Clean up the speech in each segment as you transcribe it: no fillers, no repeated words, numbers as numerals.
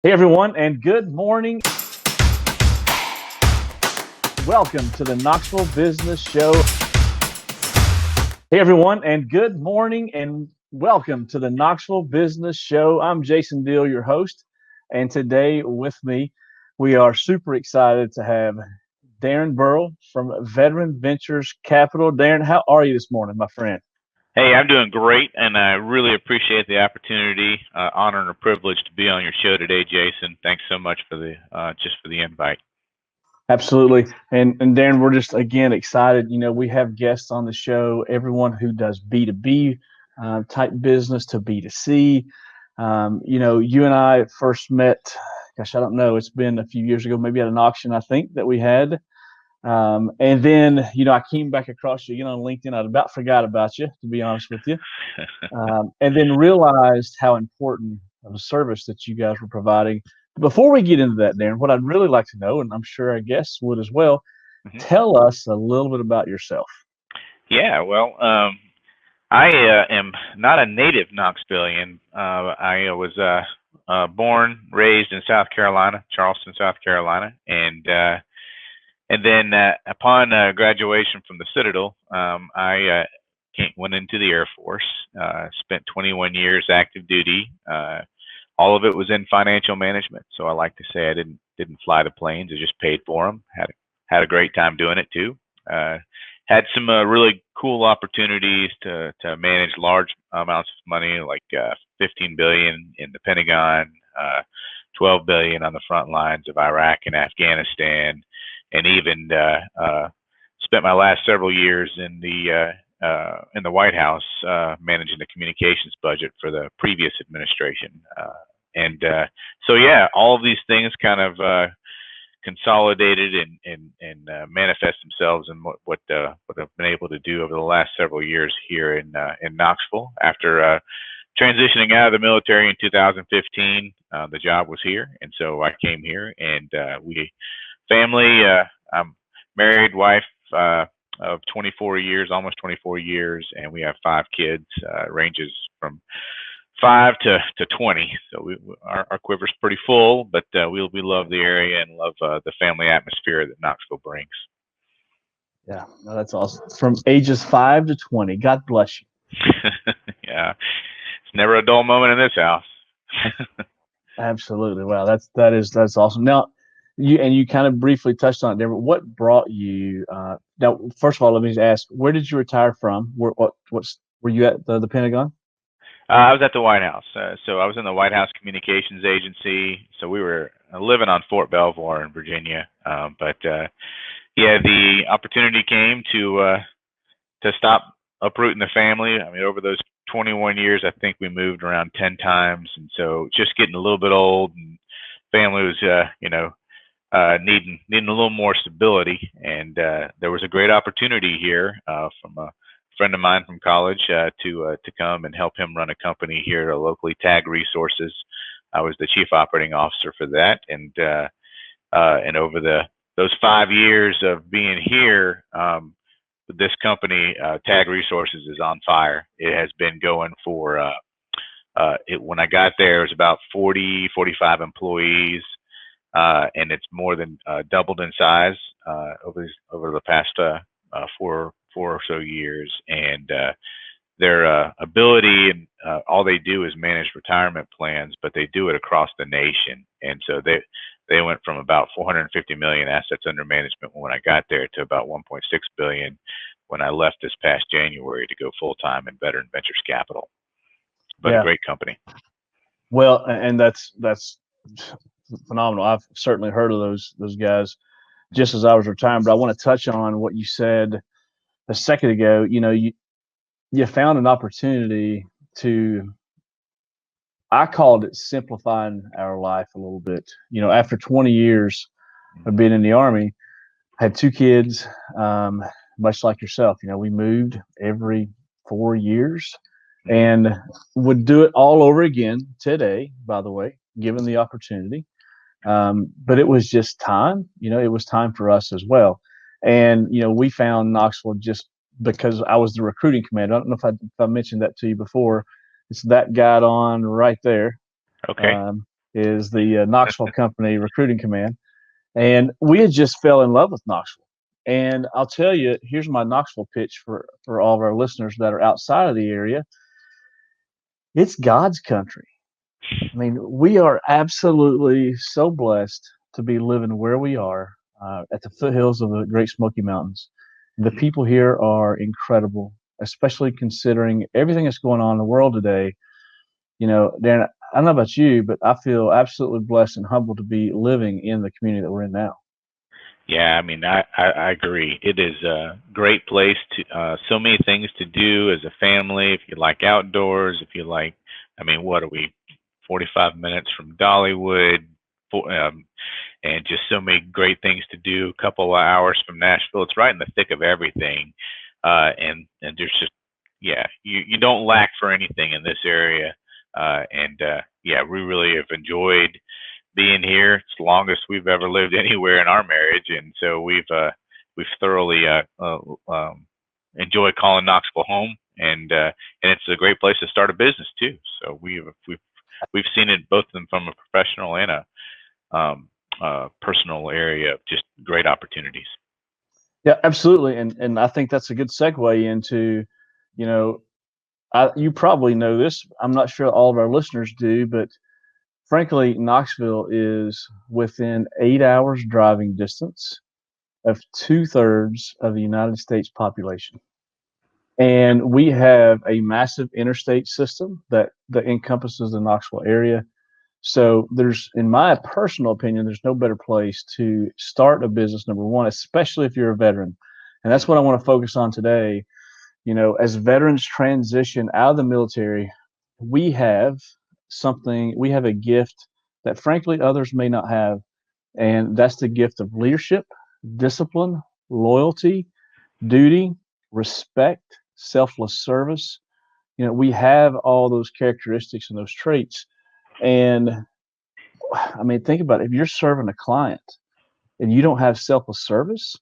Hey everyone, and good morning. Welcome to the Knoxville Business Show. Hey everyone, and good morning, and welcome to the Knoxville Business Show. I'm Jason Deal, your host, and today with me, we are super excited to have Darin Burrell from Veteran Ventures Capital. Darin, how are you this morning, my friend? Hey, I'm doing great, and I really appreciate the opportunity, honor and a privilege to be on your show today, Jason. Thanks so much for the just for the invite. Absolutely. And Darin, we're just again excited. We have guests on the show, everyone who does B2B type business to B2C. You and I first met, gosh, I don't know, it's been a few years ago, maybe at an auction, I think, that we had. And then, I came back across you again on LinkedIn. I'd about forgot about you, to be honest with you. And then realized how important of a service that you guys were providing. Before we get into that, Darin, what I'd really like to know, and I'm sure our guests would as well, Mhm. tell us a little bit about yourself. Yeah, well, I am not a native Knoxvillian. I was born, raised in South Carolina, Charleston, South Carolina, and then upon graduation from the Citadel, I went into the Air Force. Spent 21 years active duty. All of it was in financial management. So I like to say I didn't fly the planes. I just paid for them. Had a great time doing it too. Had some really cool opportunities to manage large amounts of money, like 15 billion in the Pentagon, 12 billion on the front lines of Iraq and Afghanistan, and even spent my last several years in the White House managing the communications budget for the previous administration. So yeah, all of these things kind of consolidated and manifest themselves in what I've been able to do over the last several years here in Knoxville. After transitioning out of the military in 2015, the job was here, and so I came here, and family. I'm married, wife of 24 years, almost 24 years, and we have 5 kids. Ranges from 5 to 20. So our quiver's pretty full, but we love the area and love the family atmosphere that Knoxville brings. Yeah, no, that's awesome. From ages 5 to 20. God bless you. Yeah, it's never a dull moment in this house. Absolutely. Wow, that's awesome. Now, you kind of briefly touched on it there, but what brought you? Now, first of all, let me just ask, where did you retire from? What's were you at the Pentagon? I was at the White House. So I was in the White House Communications Agency. So we were living on Fort Belvoir in Virginia. Yeah, the opportunity came to stop uprooting the family. I mean, over those 21 years, I think we moved around 10 times, and so just getting a little bit old, and family was, needing a little more stability. And there was a great opportunity here from a friend of mine from college to come and help him run a company here locally, Tag Resources. I was the chief operating officer for that, and over those 5 years of being here, this company, Tag Resources, is on fire. It has been going for when I got there, it was about 40, 45 employees, and it's more than doubled in size over the past four or so years. And their ability, and all they do is manage retirement plans, but they do it across the nation. And so they went from about 450 million assets under management when I got there to about 1.6 billion when I left this past January to go full time in Veteran Ventures Capital. But a Yeah. great company. Well, and that's phenomenal. I've certainly heard of those guys just as I was retiring, but I want to touch on what you said a second ago. You found an opportunity to, I called it simplifying our life a little bit. After 20 years of being in the Army, I had 2 kids, much like yourself. We moved every 4 years and would do it all over again today, by the way, given the opportunity. But it was just time. It was time for us as well. And, we found Knoxville just because I was the recruiting commander. I don't know if I mentioned that to you before. It's that guy on right there. Okay. is the Knoxville Company Recruiting Command, and we had just fell in love with Knoxville. And I'll tell you, here's my Knoxville pitch for all of our listeners that are outside of the area. It's God's country. I mean, we are absolutely so blessed to be living where we are at the foothills of the Great Smoky Mountains. The people here are incredible, especially considering everything that's going on in the world today. You know, Darren, I don't know about you, but I feel absolutely blessed and humbled to be living in the community that we're in now. Yeah, I mean, I agree. It is a great place so many things to do as a family. If you like outdoors, if you like, I mean, what are we, 45 minutes from Dollywood, and just so many great things to do. A couple of hours from Nashville. It's right in the thick of everything, and there's just, yeah, you don't lack for anything in this area, yeah, we really have enjoyed being here. It's the longest we've ever lived anywhere in our marriage, and so we've thoroughly enjoyed calling Knoxville home, and it's a great place to start a business too. So we've seen it both from a professional and a personal area of just great opportunities. Yeah, absolutely, and I think that's a good segue into, you know, you probably know this. I'm not sure all of our listeners do, but frankly, Knoxville is within 8 hours driving distance of 2/3 of the United States population. And we have a massive interstate system that encompasses the Knoxville area. So there's, in my personal opinion, there's no better place to start a business, number one, especially if you're a veteran. And that's what I want to focus on today. You know, as veterans transition out of the military, we have we have a gift that frankly others may not have. And that's the gift of leadership, discipline, loyalty, duty, respect, selfless service. You know, we have all those characteristics and those traits. And I mean, think about it. If you're serving a client and you don't have selfless service,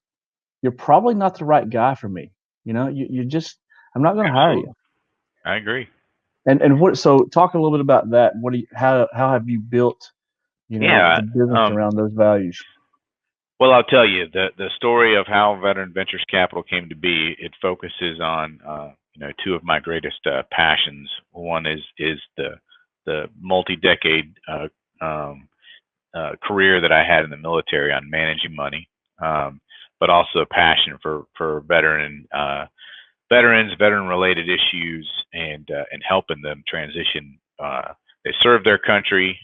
you're probably not the right guy for me. You know, you just, I'm not going to hire you. I agree. And what, so talk a little bit about that. What do you, how have you built, you know, Yeah. the business around those values? Well, I'll tell you the story of how Veteran Ventures Capital came to be. It focuses on two of my greatest passions. One is the multi-decade career that I had in the military on managing money, but also a passion for veteran-related issues, and helping them transition. They serve their country.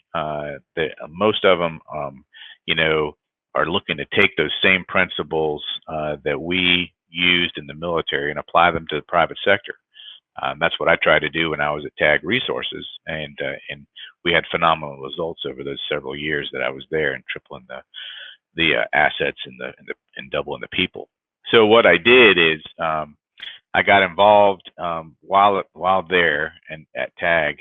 Most of them, are looking to take those same principles that we used in the military and apply them to the private sector. That's what I tried to do when I was at TAG Resources, and we had phenomenal results over those several years that I was there, and tripling the assets and doubling the people. So what I did is I got involved while there and at TAG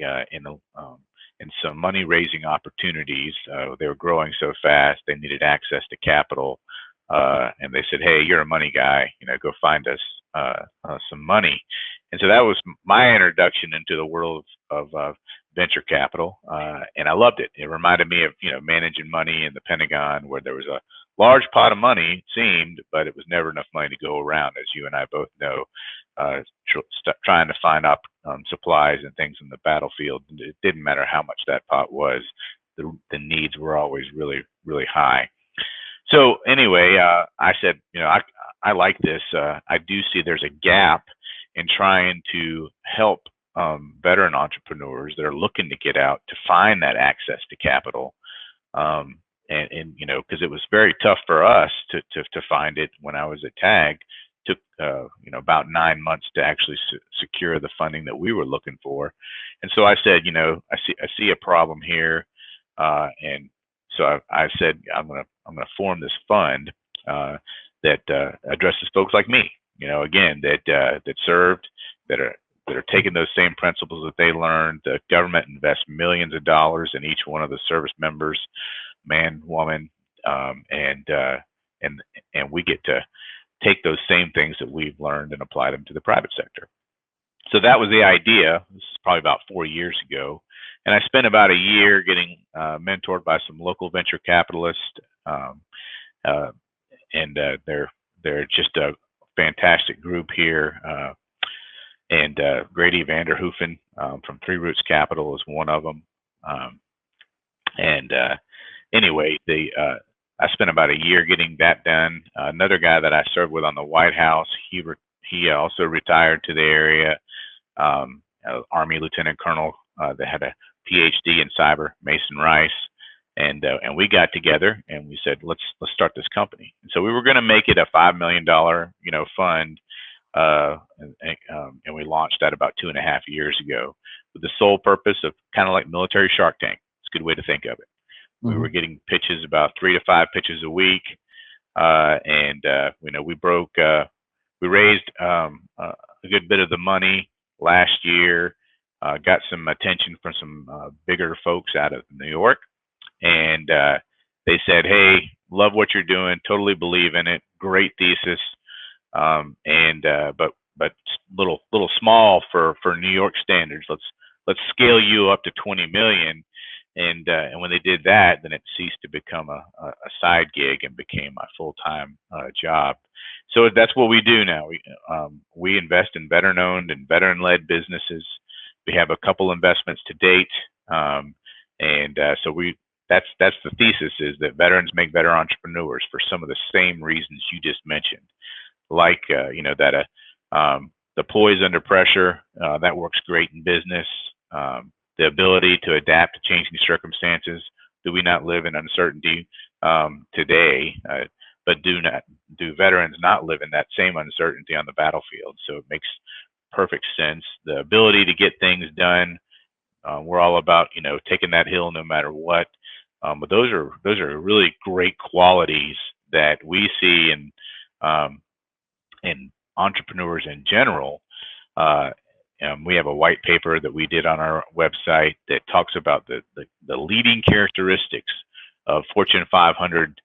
in some money raising opportunities. They were growing so fast, they needed access to capital, and they said, "Hey, you're a money guy. Go find us some money." And so that was my introduction into the world of venture capital, and I loved it. It reminded me of managing money in the Pentagon, where there was a large pot of money, it seemed, but it was never enough money to go around, as you and I both know. Trying to find supplies and things in the battlefield, it didn't matter how much that pot was. The needs were always really, really high. So anyway, I said, I like this. I do see there's a gap in trying to help veteran entrepreneurs that are looking to get out to find that access to capital. And because it was very tough for us to find it when I was at TAG. Took about 9 months to actually secure the funding that we were looking for. And so I said, I see a problem here, and so I said I'm gonna form this fund that addresses folks like me, again, that served, that are taking those same principles that they learned. The government invests millions of dollars in each one of the service members, man, woman, and we get to take those same things that we've learned and apply them to the private sector. So that was the idea. This is probably about 4 years ago. and I spent about a year getting mentored by some local venture capitalists, um, uh, and they're just a fantastic group here. And Grady Vanderhoofen from Three Roots Capital is one of them. Um, and anyway, I spent about a year getting that done. Another guy that I served with on the White House, he also retired to the area. Army Lieutenant Colonel that had a PhD in cyber, Mason Rice, and we got together and we said let's start this company. And so we were going to make it a $5 million fund, and we launched that about 2.5 years ago with the sole purpose of kind of like military Shark Tank. It's a good way to think of it. We were getting pitches, about 3 to 5 pitches a week, and we raised a good bit of the money last year, got some attention from some bigger folks out of New York, and they said, "Hey, love what you're doing, totally believe in it, great thesis, but little small for New York standards. Let's scale you up to 20 million." And when they did that, then it ceased to become a side gig and became my full-time job. So that's what we do now. We invest in veteran-owned and veteran-led businesses. We have a couple investments to date, so that's the thesis, is that veterans make better entrepreneurs for some of the same reasons you just mentioned, like the poise under pressure that works great in business. The ability to adapt to changing circumstances. Do we not live in uncertainty today? But do veterans not live in that same uncertainty on the battlefield? So it makes perfect sense. The ability to get things done. We're all about taking that hill no matter what. But those are really great qualities that we see in entrepreneurs in general. We have a white paper that we did on our website that talks about the leading characteristics of Fortune 500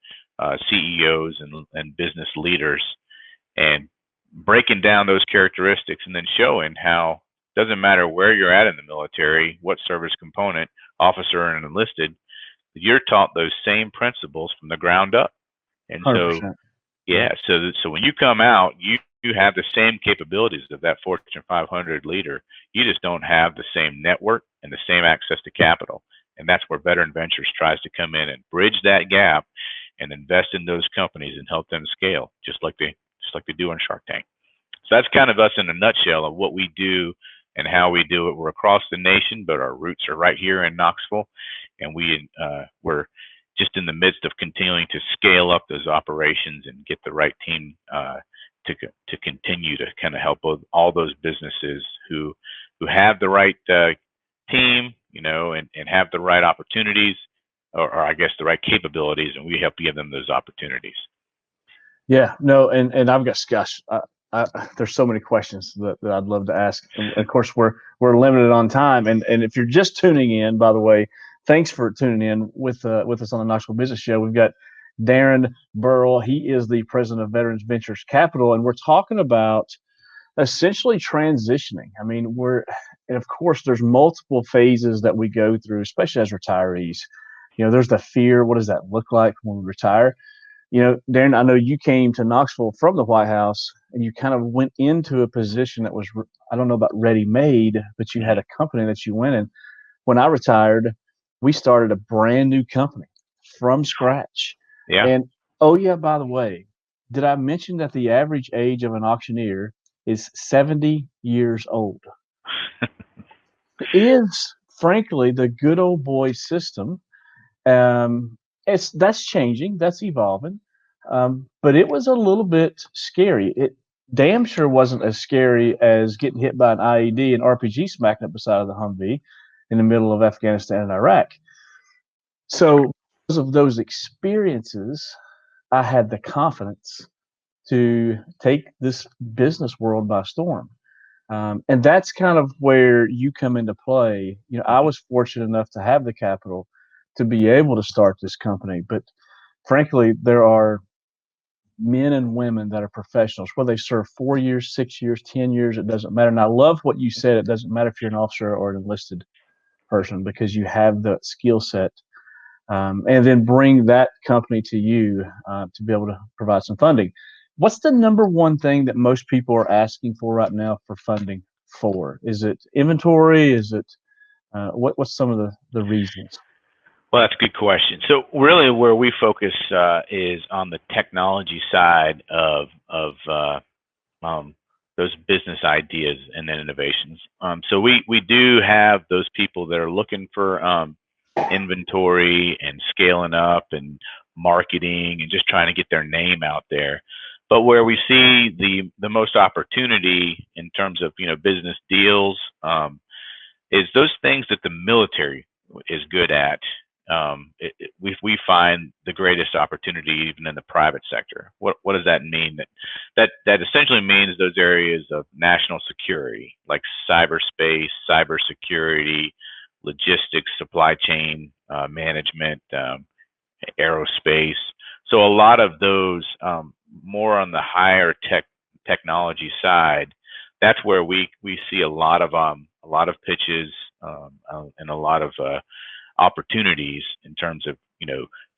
CEOs and business leaders, and breaking down those characteristics and then showing how it doesn't matter where you're at in the military, what service component, officer and enlisted, you're taught those same principles from the ground up. And 100%. so, yeah, so when you come out, you have the same capabilities of that Fortune 500 leader. You just don't have the same network and the same access to capital. And that's where Veteran Ventures tries to come in and bridge that gap and invest in those companies and help them scale, just like they do on Shark Tank. So that's kind of us in a nutshell of what we do and how we do it. We're across the nation, but our roots are right here in Knoxville, and we're just in the midst of continuing to scale up those operations and get the right team to continue to kind of help all those businesses who have the right team, and have the right opportunities, or I guess the right capabilities, and we help give them those opportunities. Yeah, no, and I've got, gosh, there's so many questions that I'd love to ask. And of course, we're limited on time. And if you're just tuning in, by the way, thanks for tuning in with us on the Knoxville Business Show. We've got Darin Burrell. He is the president of Veterans Ventures Capital, and we're talking about essentially transitioning. I mean, and of course, there's multiple phases that we go through, especially as retirees. There's the fear. What does that look like when we retire? Darin, I know you came to Knoxville from the White House, and you kind of went into a position that was, I don't know about ready-made, but you had a company that you went in. When I retired, we started a brand new company from scratch. Yeah. And, oh yeah, by the way, did I mention that the average age of an auctioneer is 70 years old? It is, frankly, the good old boy system. That's changing, that's evolving, but it was a little bit scary. It damn sure wasn't as scary as getting hit by an IED and RPG smacking up beside of the Humvee in the middle of Afghanistan and Iraq. So because of those experiences, I had the confidence to take this business world by storm. And that's kind of where you come into play. I was fortunate enough to have the capital to be able to start this company. But frankly, there are men and women that are professionals, whether they serve 4 years, 6 years, 10 years, it doesn't matter. And I love what you said. It doesn't matter if you're an officer or an enlisted. person because you have the skill set, and then bring that company to you to be able to provide some funding. What's the number one thing that most people are asking for right now for funding for? Is it inventory? Is it what's some of the reasons? Well, that's a good question. So really, where we focus is on the technology side of um, those business ideas and then innovations. So we do have those people that are looking for inventory and scaling up and marketing and just trying to get their name out there. But where we see the most opportunity in terms of business deals is those things that the military is good at. We find the greatest opportunity even in the private sector. What does that mean? That essentially means those areas of national security, like cyberspace, cybersecurity, logistics, supply chain management, aerospace. So a lot of those more on the higher technology side. That's where we see a lot of pitches and a lot of opportunities in terms of,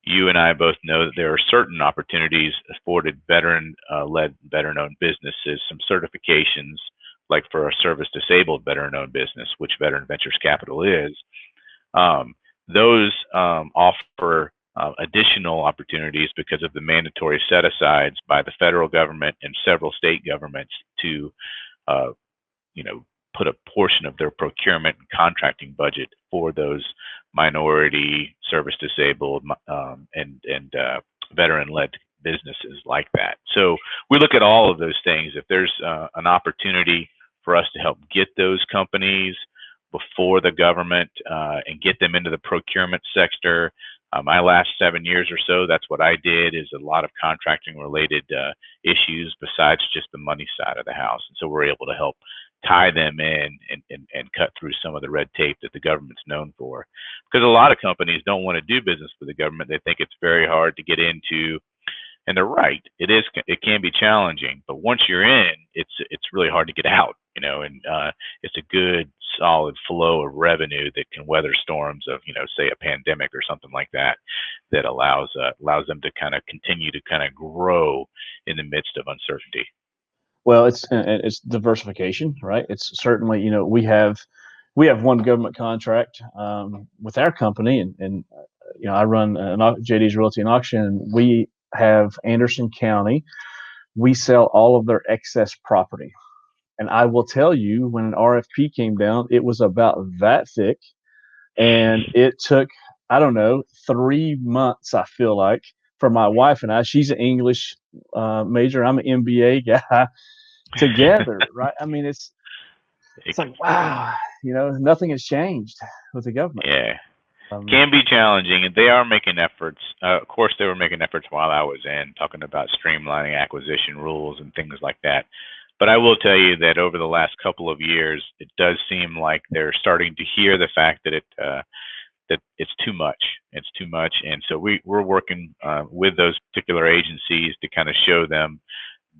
you and I both know that there are certain opportunities afforded veteran-led, veteran-owned businesses, some certifications, like for a service-disabled veteran-owned business, which Veteran Ventures Capital is. Those offer additional opportunities because of the mandatory set-asides by the federal government and several state governments to, put a portion of their procurement and contracting budget for those minority, service disabled, and veteran-led businesses like that. So we look at all of those things. If there's an opportunity for us to help get those companies before the government and get them into the procurement sector. My last 7 years or so, that's what I did, is a lot of contracting related issues besides just the money side of the house. And so we're able to help tie them in and cut through some of the red tape that the government's known for. Because a lot of companies don't want to do business with the government. They think it's very hard to get into. And they're right. It can be challenging, but once you're in, it's really hard to get out, and it's a good solid flow of revenue that can weather storms of, say a pandemic or something like that, that allows them to kind of continue to kind of grow in the midst of uncertainty. Well, it's diversification, right? It's certainly, we have one government contract with our company, and I run JD's Realty and Auction, and we have Anderson County. We sell all of their excess property. And I will tell you, when an RFP came down, it was about that thick. And it took, I don't know, 3 months, I feel like, for my wife and I. She's an English major. I'm an MBA guy. Together, right? I mean, it's like, wow, nothing has changed with the government. Yeah. Can be challenging, and they are making efforts. Of course, they were making efforts while I was in, talking about streamlining acquisition rules and things like that. But I will tell you that over the last couple of years, it does seem like they're starting to hear the fact that that it's too much. It's too much, and so we're working with those particular agencies to kind of show them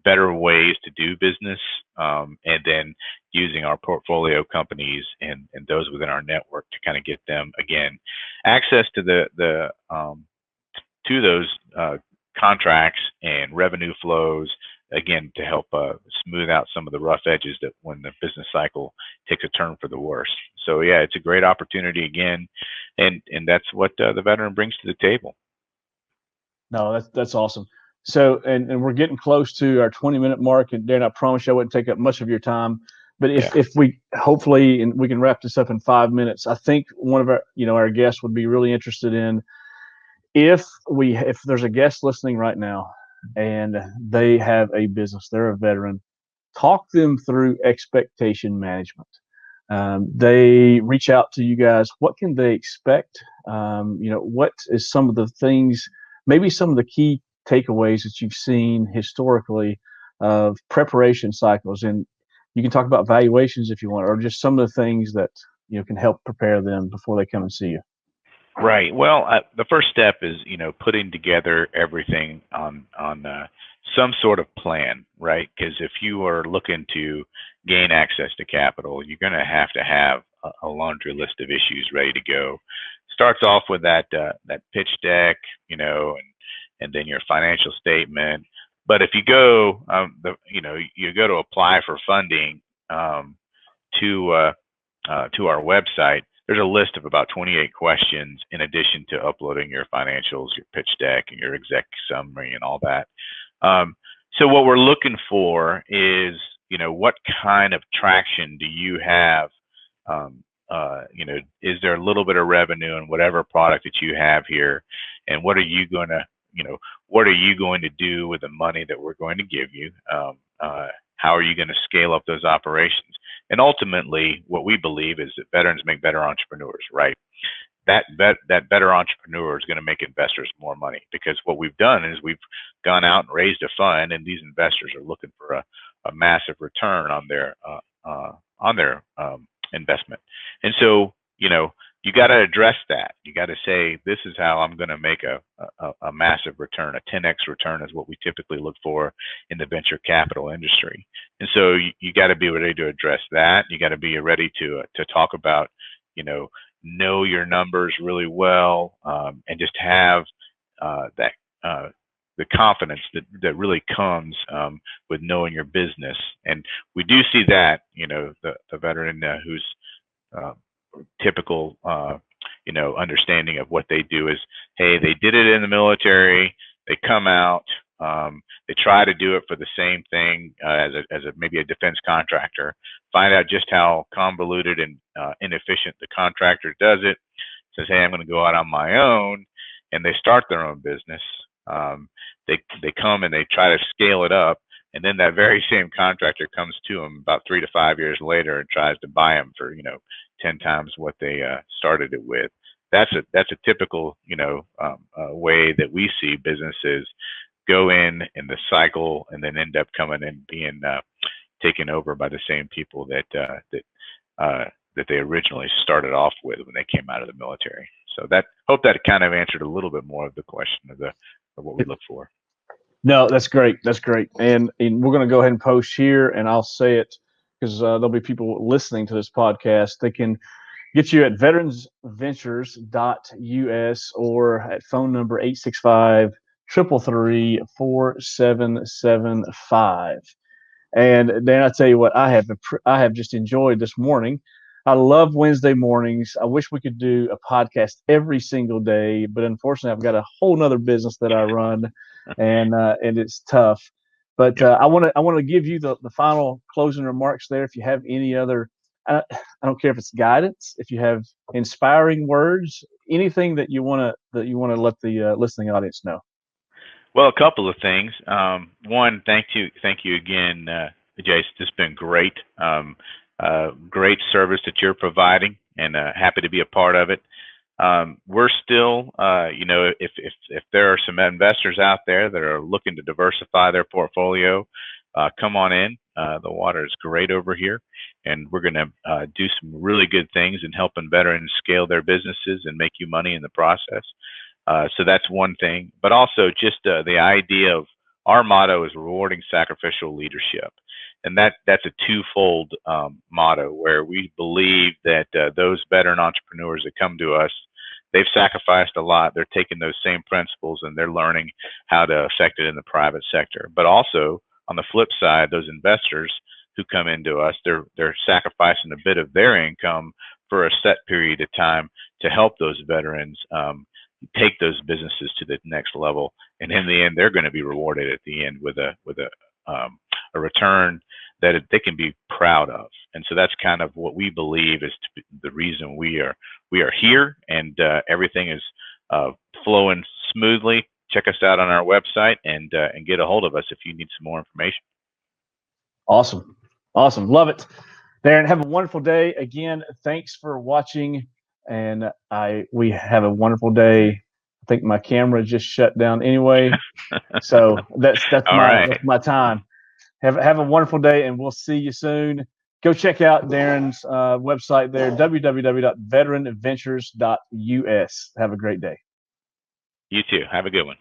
better ways to do business, and then using our portfolio companies and those within our network to kind of get them again access to to those contracts and revenue flows, again, to help smooth out some of the rough edges that when the business cycle takes a turn for the worse. So yeah, it's a great opportunity again, and that's what the veteran brings to the table. No, that's awesome. So, and we're getting close to our 20-minute mark, and Darin, I promise you I wouldn't take up much of your time. But if we hopefully, and we can wrap this up in 5 minutes, I think one of our guests would be really interested in if there's a guest listening right now and they have a business, they're a veteran, talk them through expectation management. They reach out to you guys. What can they expect? What is some of the things, maybe some of the key takeaways that you've seen historically of preparation cycles? And you can talk about valuations if you want, or just some of the things that can help prepare them before they come and see you. Right. Well, the first step is putting together everything on some sort of plan, right? Because if you are looking to gain access to capital, you're going to have a laundry list of issues ready to go. Starts off with that pitch deck, and then your financial statement. But if you go, you go to apply for funding to our website, there's a list of about 28 questions in addition to uploading your financials, your pitch deck, and your exec summary and all that. So what we're looking for is, what kind of traction do you have? Is there a little bit of revenue in whatever product that you have here, and what are you going to do with the money that we're going to give you? How are you going to scale up those operations? And ultimately, what we believe is that veterans make better entrepreneurs, right? That better entrepreneur is going to make investors more money, because what we've done is we've gone out and raised a fund, and these investors are looking for a massive return on their investment. And so, you got to address that. You got to say, this is how I'm going to make a massive return. A 10x return is what we typically look for in the venture capital industry. And so you got to be ready to address that. You got to be ready to talk about, know your numbers really well, and just have the confidence that really comes with knowing your business. And we do see that, the veteran who's typical, understanding of what they do is, hey, they did it in the military, they come out, they try to do it for the same thing as maybe a defense contractor, find out just how convoluted and inefficient the contractor does it, says, hey, I'm going to go out on my own, and they start their own business. They come and they try to scale it up, and then that very same contractor comes to them about 3 to 5 years later and tries to buy them for 10 times what they started it with. That's a typical way that we see businesses go in the cycle and then end up coming and being taken over by the same people that they originally started off with when they came out of the military. So hope that kind of answered a little bit more of the question of what we look for. No, that's great. That's great. And we're going to go ahead and post here, and I'll say it because there'll be people listening to this podcast. They can get you at veteransventures.us or at phone number 865-333-4775. And Dan, I tell you what, I have just enjoyed this morning. I love Wednesday mornings. I wish we could do a podcast every single day, but unfortunately, I've got a whole nother business that I run, and it's tough. But I want to give you the final closing remarks there. If you have any other, I don't care if it's guidance, if you have inspiring words, anything that you want to let the listening audience know. Well, a couple of things. One, thank you again, Jace. It's been great. Great service that you're providing, and happy to be a part of it. We're still, if there are some investors out there that are looking to diversify their portfolio, come on in. The water is great over here, and we're going to do some really good things in helping veterans scale their businesses and make you money in the process. So that's one thing, but also just the idea of our motto is rewarding sacrificial leadership. And that's a twofold motto, where we believe that those veteran entrepreneurs that come to us, they've sacrificed a lot. They're taking those same principles and they're learning how to affect it in the private sector. But also on the flip side, those investors who come into us, they're sacrificing a bit of their income for a set period of time to help those veterans take those businesses to the next level. And in the end, they're going to be rewarded at the end with a return that they can be proud of. And so that's kind of what we believe is the reason we are here, and everything is flowing smoothly. Check us out on our website and get a hold of us if you need some more information. Awesome. Love it. Darin, have a wonderful day. Again, thanks for watching, and we have a wonderful day. I think my camera just shut down anyway. So that's my time. Have a wonderful day, and we'll see you soon. Go check out Darin's website there, www.veteranventures.us. Have a great day. You too. Have a good one.